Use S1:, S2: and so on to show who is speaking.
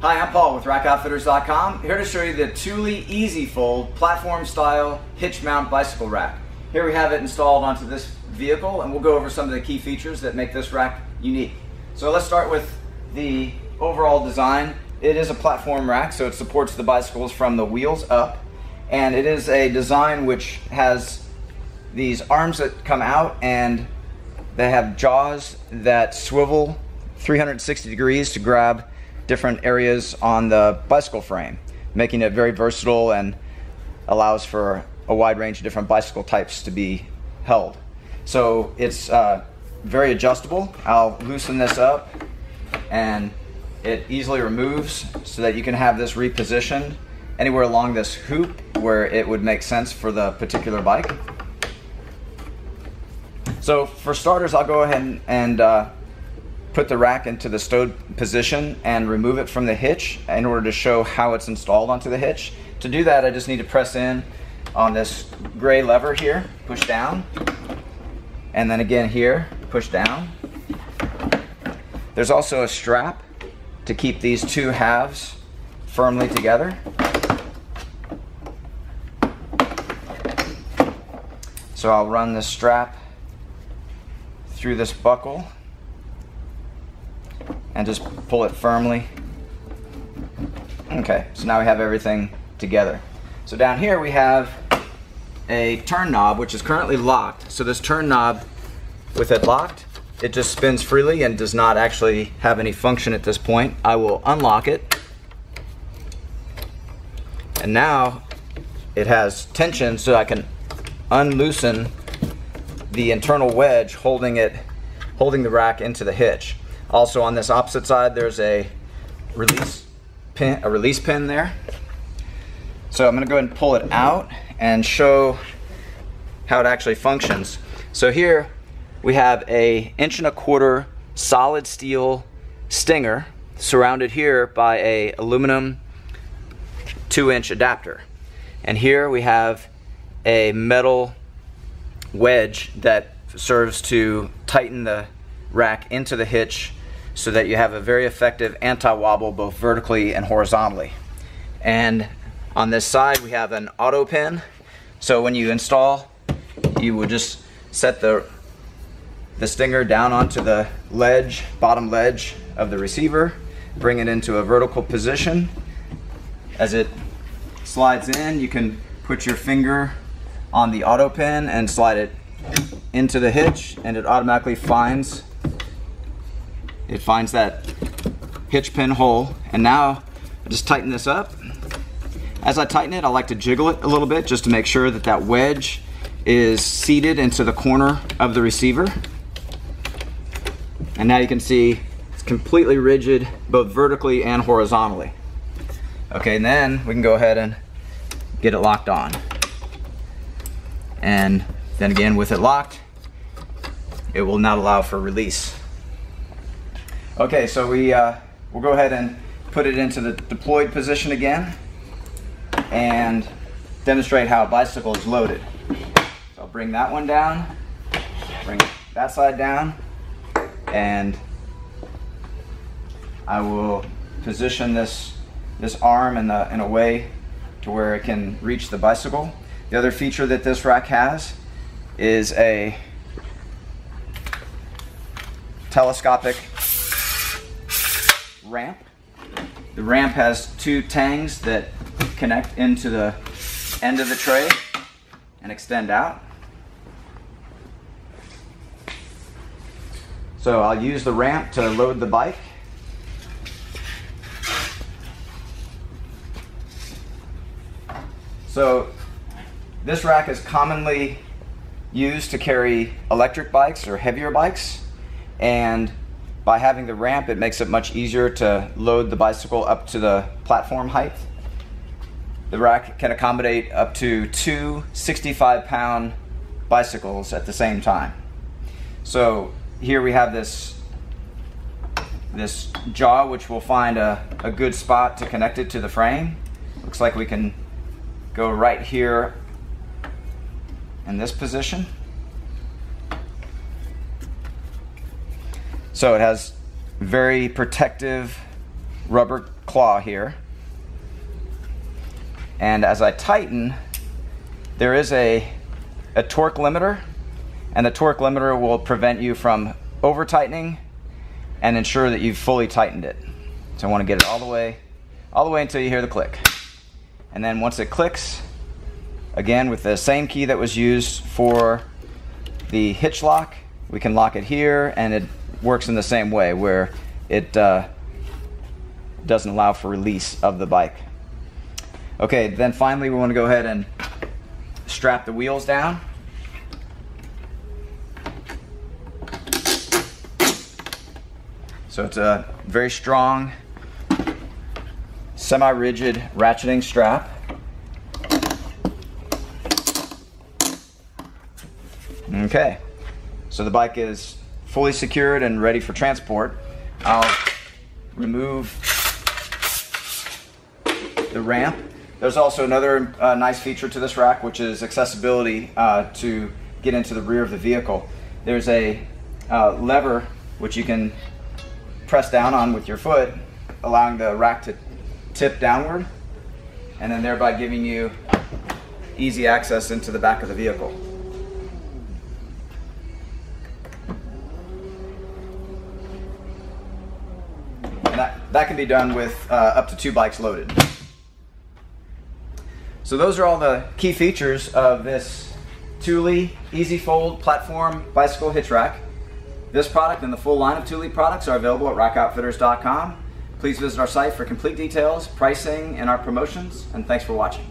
S1: Hi, I'm Paul with RackOutfitters.com, here to show you the Thule EasyFold platform style hitch mount bicycle rack. Here we have it installed onto this vehicle, and we'll go over some of the key features that make this rack unique. So let's start with the overall design. It is a platform rack, so it supports the bicycles from the wheels up, and it is a design which has these arms that come out, and they have jaws that swivel 360 degrees to grab different areas on the bicycle frame, making it very versatile and allows for a wide range of different bicycle types to be held. So it's very adjustable. I'll loosen this up and it easily removes so that you can have this repositioned anywhere along this hoop where it would make sense for the particular bike. So for starters, I'll go ahead and put the rack into the stowed position and remove it from the hitch in order to show how it's installed onto the hitch. To do that, I just need to press in on this gray lever here, push down, and then again here, push down. There's also a strap to keep these two halves firmly together. So I'll run this strap through this buckle and just pull it firmly. Okay, so now we have everything together. So down here we have a turn knob which is currently locked. So this turn knob, with it locked, it just spins freely and does not actually have any function at this point. I will unlock it, and now it has tension so I can unloosen the internal wedge holding the rack into the hitch. Also on this opposite side there's a release pin there. So I'm going to go ahead and pull it out and show how it actually functions. So here we have a 1.25" solid steel stinger surrounded here by a aluminum 2-inch adapter. And here we have a metal wedge that serves to tighten the rack into the hitch so that you have a very effective anti-wobble both vertically and horizontally. And on this side we have an auto pin, so when you install you would just set the stinger down onto the ledge, bottom ledge of the receiver, bring it into a vertical position. As it slides in, you can put your finger on the auto pin and slide it into the hitch, and it automatically finds that hitch pin hole. And now I just tighten this up. As I tighten it, I like to jiggle it a little bit just to make sure that that wedge is seated into the corner of the receiver. And now you can see it's completely rigid both vertically and horizontally. Okay, and then we can go ahead and get it locked on. And then again, with it locked, it will not allow for release. Okay, so we'll go ahead and put it into the deployed position again and demonstrate how a bicycle is loaded. So I'll bring that one down, bring that side down, and I will position this arm in a way to where it can reach the bicycle. The other feature that this rack has is a telescopic ramp. The ramp has two tangs that connect into the end of the tray and extend out. So I'll use the ramp to load the bike. So this rack is commonly used to carry electric bikes or heavier bikes, and by having the ramp it makes it much easier to load the bicycle up to the platform height. The rack can accommodate up to two 65-pound bicycles at the same time. So here we have this jaw which will find a good spot to connect it to the frame. Looks like we can go right here in this position. So it has very protective rubber claw here. And as I tighten, there is a torque limiter, and the torque limiter will prevent you from over tightening and ensure that you've fully tightened it. So I want to get it all the way until you hear the click. And then once it clicks, again with the same key that was used for the hitch lock, we can lock it here, and it works in the same way where it doesn't allow for release of the bike. Okay, then finally we want to go ahead and strap the wheels down. So it's a very strong, semi-rigid ratcheting strap. Okay, so the bike is fully secured and ready for transport. I'll remove the ramp. There's also another nice feature to this rack, which is accessibility to get into the rear of the vehicle. There's a lever which you can press down on with your foot, allowing the rack to tip downward, and then thereby giving you easy access into the back of the vehicle. And that can be done with up to 2 bikes loaded. So those are all the key features of this Thule EasyFold platform bicycle hitch rack. This product and the full line of Thule products are available at rackoutfitters.com. Please visit our site for complete details, pricing, and our promotions, and thanks for watching.